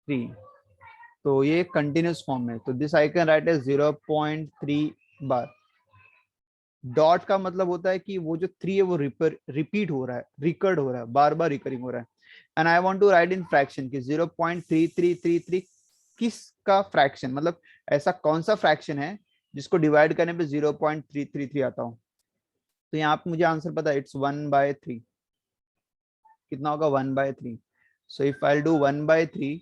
3। तो ये continuous form है, तो this I can write as 0.3 bar. Dot का मतलब होता है कि वो जो 3 है वो रिपीट हो रहा है, रिकर्ड हो रहा है, बार बार रिकरिंग हो रहा है। And I want to write in fraction कि 0.3333 किसका फ्रैक्शन, मतलब ऐसा कौन सा फ्रैक्शन है जिसको डिवाइड करने पे 0.333 आता हो। तो यहाँ पे मुझे आंसर पता है, इट्स 1/3। कितना होगा? 1/3। So if I do 1/3,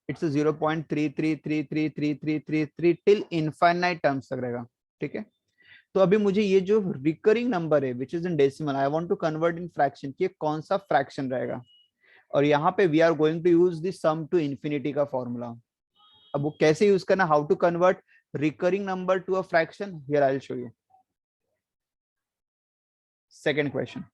it's 0.333333 till infinite terms तक रहेगा। ठीक है, तो अभी मुझे ये जो रिकरिंग नंबर है which is in decimal, I want to convert in fraction कि कौन सा फ्रैक्शन रहेगा। और यहाँ पे we are going to use the sum to infinity का फॉर्मूला। अब वो कैसे यूज करना, how to convert recurring number to a fraction, here I will show you. Second question.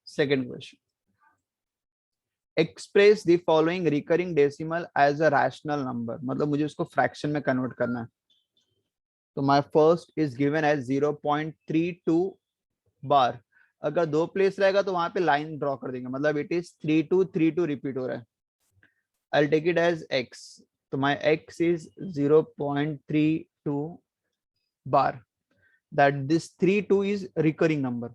Second question, express the following recurring decimal as a rational number, मतलब मुझे उसको fraction में convert करना है। तो my first is given as 0.32 bar. अगर दो place रहेगा तो वहां पे लाइन ड्रॉ कर देंगे, मतलब इट इज 3232 रिपीट हो रहा है। I'll take it as x. So my x is 0.32 bar. That this 32 is recurring number.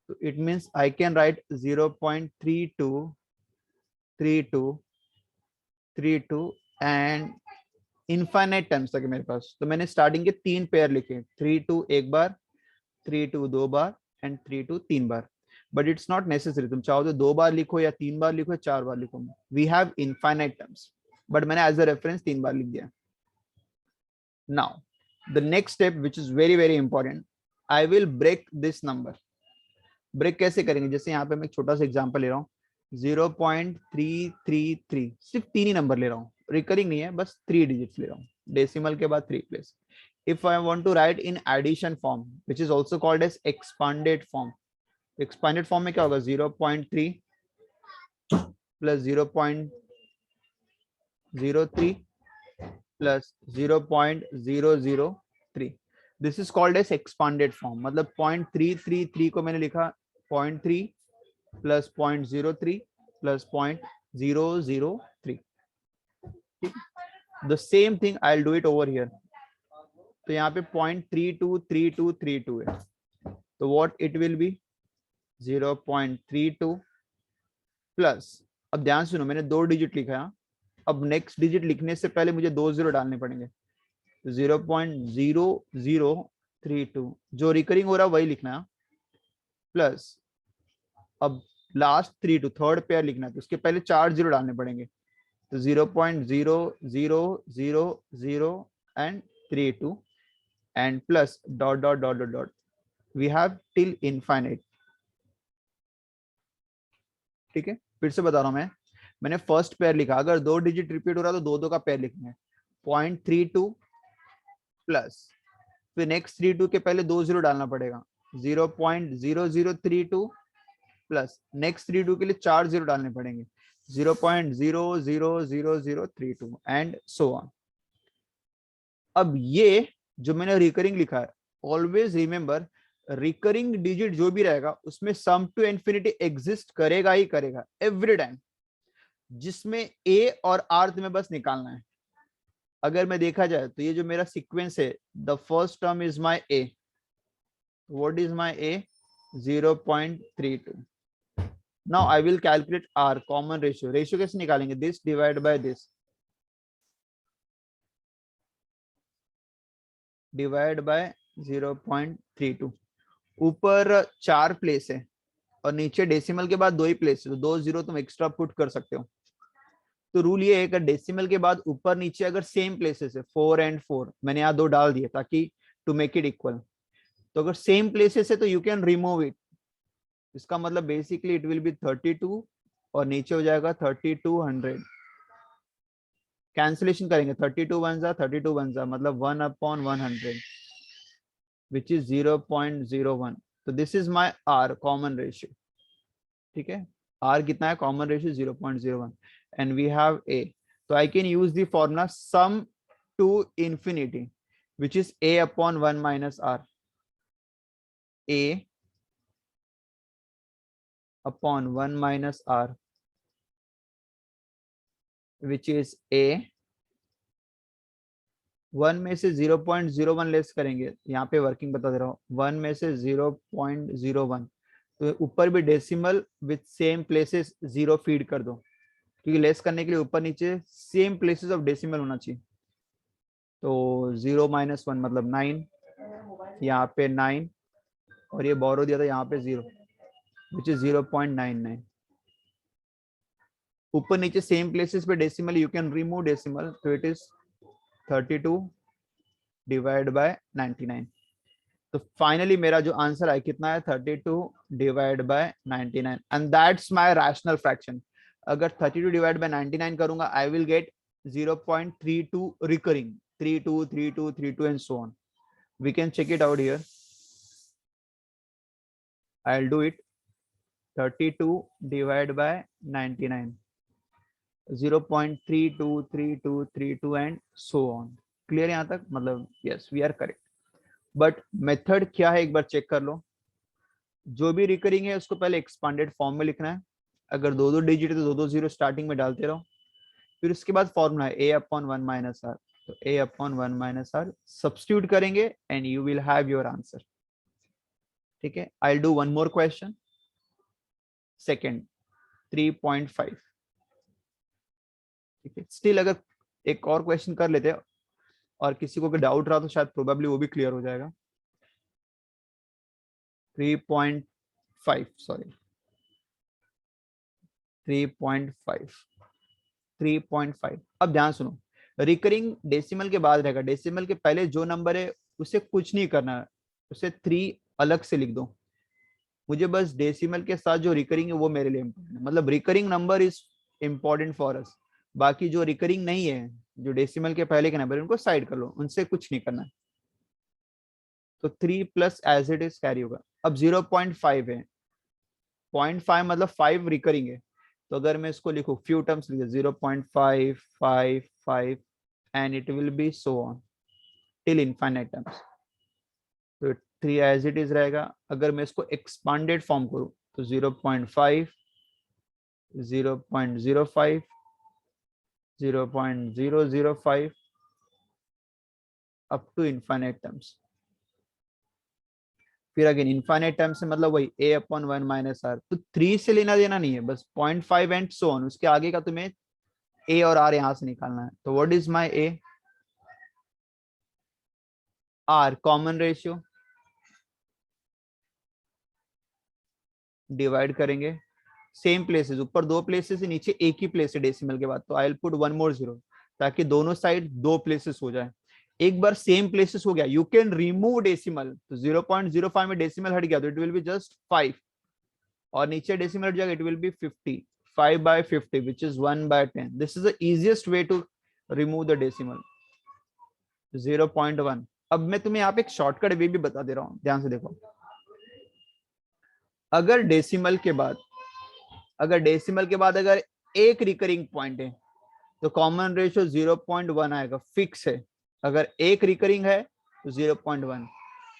So it means I can write 0.3232 and infinite times तक है मेरे पास। तो मैंने स्टार्टिंग के 3 पेयर लिखे, 32 एक बार, 32 दो बार एंड 32 3 बार। बट इट्स नॉट नेसेसरी, तुम चाहो तो 2 बार लिखो या 3 बार लिखो या 4 बार लिखो। We have infinite terms, but मैंने एज अ रेफरेंस 3 बार लिख दिया। Now, the next step, which is very very important, I will break this number. Break कैसे करेंगे? जैसे यहाँ पे मैं एक छोटा सा एग्जांपल ले रहा हूँ, 0.333, सिर्फ 3 ही नंबर ले रहा हूँ, रिकरिंग नहीं है, बस 3 डिजिट्स ले रहा हूँ, डेसिमल के बाद 3 place. If I want to write in addition form which is also called as expanded form, expanded form में क्या होगा? 0.3 plus 0.03 plus 0.003। This is called as expanded form, मतलब 0.333 को मैंने लिखा 0.3 plus 0.03 plus 0.003। The same thing I will do it over here. तो यहाँ पे 0.323232 है, तो what it will be 0.32 plus, अब ध्यान सुनो, मैंने 2 डिजिट लिखा है। अब नेक्स्ट डिजिट लिखने से पहले मुझे 2 जीरो डालने पड़ेंगे, 0.0032 जो रिकरिंग हो रहा है वही लिखना है, प्लस अब लास्ट 32 थर्ड पेयर लिखना है, तो उसके पहले 4 जीरो डालने पड़ेंगे, तो 0.0000 and 32 and plus dot dot dot dot dot, we have till infinite. ठीक है, फिर से बता रहा हूं मैं, मैंने फर्स्ट पेयर लिखा, अगर 2 डिजिट रिपीट हो रहा है तो 2 का पेयर लिखना है, 0.32 प्लस, फिर नेक्स्ट 32 के पहले 2 जीरो डालना पड़ेगा, 0.0032 प्लस नेक्स्ट 32 के लिए 4 जीरो डालने पड़ेंगे, 0.000032 एंड सो ऑन। अब ये जो मैंने रिकरिंग लिखा है, ऑलवेज रिमेंबर रिकरिंग डिजिट जो भी रहेगा उसमें सम टू इन्फिनिटी एग्जिस्ट करेगा ही करेगा एवरी टाइम, जिसमें ए और आर तुम्हें बस निकालना है। अगर मैं देखा जाए तो ये जो मेरा सीक्वेंस है, the first term is my A, what is my A? 0.32। Now I will calculate R, common ratio. Ratio कैसे निकालेंगे? This divide by this, divide by 0.32। ऊपर 4 प्लेस है और नीचे डेसिमल के बाद 2 ही प्लेस है, तो 2 जीरो तुम एक्स्ट्रा पुट कर सकते हो। तो रूल ये है कि डेसिमल के बाद ऊपर नीचे अगर सेम प्लेसेस है 4 एंड 4, मैंने यहाँ 2 डाल दिए ताकि टू मेक इट इक्वल, तो अगर सेम प्लेसेस है तो यू कैन रिमूव इट। इसका मतलब बेसिकली इट विल बी 32 और नीचे हो जाएगा 3200। कैंसिलेशन करेंगे, 32 वन जा 32 वन जा, मतलब 1/100। which is 0.01. तो this is my R common ratio. ठीक है, R कितना है, common ratio 0.01 and we have A. So I can use the formula sum to infinity, which is A upon 1 minus R. A upon 1 minus R, which is A. 1 में से 0.01 less करेंगे, यहाँ पे working बता दे रहा हूँ, 1 में से 0.01, तो ऊपर भी decimal with same places 0 feed कर दो, क्योंकि लेस करने के लिए ऊपर नीचे सेम प्लेसेस ऑफ डेसिमल होना चाहिए। तो 0 - 1 मतलब 9, यहाँ पे 9 और ये बोरो दिया था यहाँ पे 0, विच इज 0.99। ऊपर नीचे सेम प्लेसेस पे decimal, you can remove decimal, तो इट इज 32 डिवाइड बाय 99। तो फाइनली मेरा जो आंसर है कितना है, 32 divide by 99 and that's my rational fraction. अगर 32 डिवाइड बाय 99 करूंगा, I will get 0.32 recurring, 32 32 32 and so on. We can check it out here, I'll do it। 32 divided by 99, 0.323232 and so on। Clear यहाँ तक, मतलब yes we are correct. But method क्या है एक बार check कर लो। जो भी रिकरिंग है उसको पहले एक्सपांडेड फॉर्म में लिखना है, अगर 2 डिजिट है तो 2 0 स्टार्टिंग में डालते रहो, फिर उसके बाद फॉर्मूला है a upon 1 minus r, तो a upon 1 minus r substitute करेंगे and you will have your answer. ठीक है, आई will do one more question, second 3.5। ठीक है, स्टिल अगर एक और क्वेश्चन कर लेते हैं और किसी को डाउट रहा तो शायद प्रोबेबली वो भी क्लियर हो जाएगा। 3.5 सॉरी 3.5। अब ध्यान सुनो, रिकरिंग डेसिमल के बाद रहेगा, डेसिमल के पहले जो नंबर है उसे कुछ नहीं करना है, उसे 3 अलग से लिख दो। मुझे बस डेसिमल के साथ जो रिकरिंग है वो मेरे लिए इम्पोर्टेंट है, मतलब recurring number is important for us. बाकी जो रिकरिंग नहीं है, जो डेसिमल के पहले के नंबर, उनको साइड कर लो, उनसे कुछ नहीं करना है। तो 3 plus as it is carry होगा। अब 0.5 है, 0.5 मतलब 5 रिकरिंग है, तो अगर मैं इसको लिखूं फ्यू टर्म्स लिखे 0.555 and it will B so on till infinite terms. तो 3 एज इट इज रहेगा। अगर मैं इसको एक्सपांडेड फॉर्म करूं तो 0.5 0.05 0.005 अप टू इनफाइनाइट टर्म्स। फिर अगेन इनफाइनाइट टर्म्स से मतलब वही a upon 1 minus r, तो 3 से लेना देना नहीं है, बस 0.5 एंड सो ऑन, उसके आगे का तुम्हें a और r यहां से निकालना है। तो what is my a, r common ratio, divide करेंगे सेम प्लेसेस, ऊपर 2 प्लेसेस है, नीचे एक ही प्लेस है डेसिमल के बाद, तो आई विल पुट 1 मोर 0 ताकि दोनों साइड 2 प्लेसेस हो जाए। एक बार सेम प्लेसेस हो गया, यू कैन रिमूव डेसिमल, तो 0.05 में डेसिमल हट गया तो इट विल बी जस्ट 5, और नीचे डेसिमल हट जाएगा, it will B 50, 5/50 which is 1/10। this is the easiest way to remove the decimal 0.1। अब मैं तुम्हें यहाँ पे एक शॉर्टकट वे भी बता दे रहा हूँ, ध्यान से देखो। अगर डेसिमल के बाद अगर एक रिकरिंग पॉइंट है तो कॉमन रेशियो 0.1 आएगा, फिक्स है। अगर एक रिकरिंग है तो 0.1।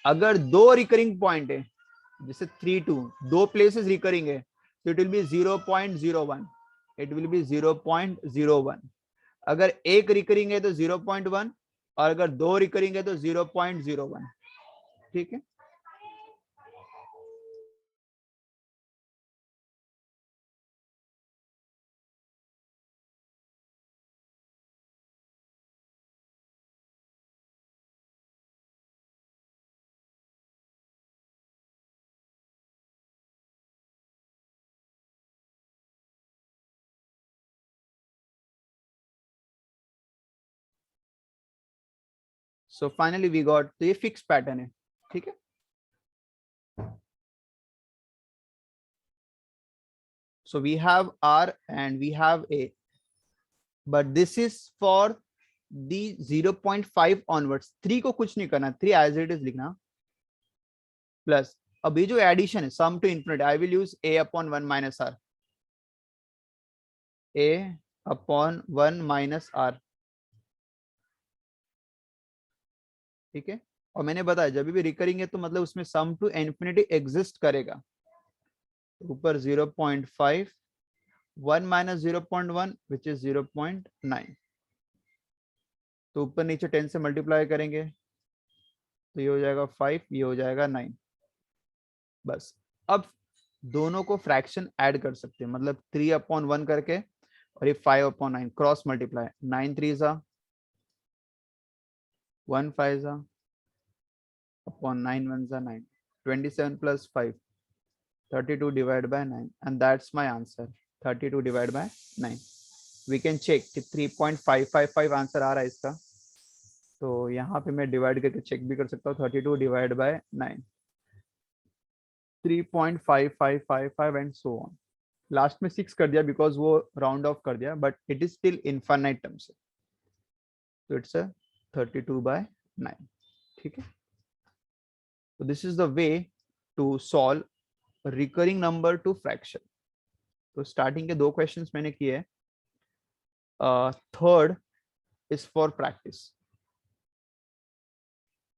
अगर 2 रिकरिंग पॉइंट है, जैसे 3 2, 2 प्लेसेस रिकरिंग है, तो it will B 0.01, it will B 0.01। अगर एक रिकरिंग है तो 0.1, और अगर 2 रिकरिंग है तो 0.01। ठीक है, सो फाइनली वी गॉट, तो ये फिक्स पैटर्न है। ठीक है, so we have r and we have a, but this is for the 0.5 onwards। 3 को कुछ नहीं करना, 3 as it is लिखना, प्लस अब ये जो एडिशन है sum to infinity, I will use a upon 1 minus r, a upon 1 minus r, ठीक है। और मैंने बताया जब भी रिकरिंग है तो मतलब उसमें सम टू इन्फिनिटी एग्जिस्ट करेगा। ऊपर 0.5, 1 माइनस 0.1 विच इज 0.9, तो ऊपर नीचे 10 से मल्टीप्लाई करेंगे तो ये हो जाएगा 5, ये हो जाएगा 9। बस अब दोनों को फ्रैक्शन ऐड कर सकते हैं, मतलब 3 अपॉन 1 करके और ये 5 अपॉन 9 क्रॉस मल्टीप्लाई, 9 3 जा 1 5 जा अपॉन 9 1 जा 9, 27 plus 5 32 divide by 9 and that's my answer, 32 divide by 9। We can check कि 3.555 आंसर आ रहा है इसका, तो यहाँ पे मैं डिवाइड करके चेक भी कर सकता हूँ, 32 divide by 9, 3.5555 and so on. Last में 6 कर दिया बिकॉज वो राउंड ऑफ कर दिया, but it is still infinite terms, तो इट्स 32 बाय 9, ठीक है। तो this is the way to solve recurring number to fraction. तो स्टार्टिंग के 2 क्वेश्चंस मैंने किए, थर्ड इज फॉर प्रैक्टिस।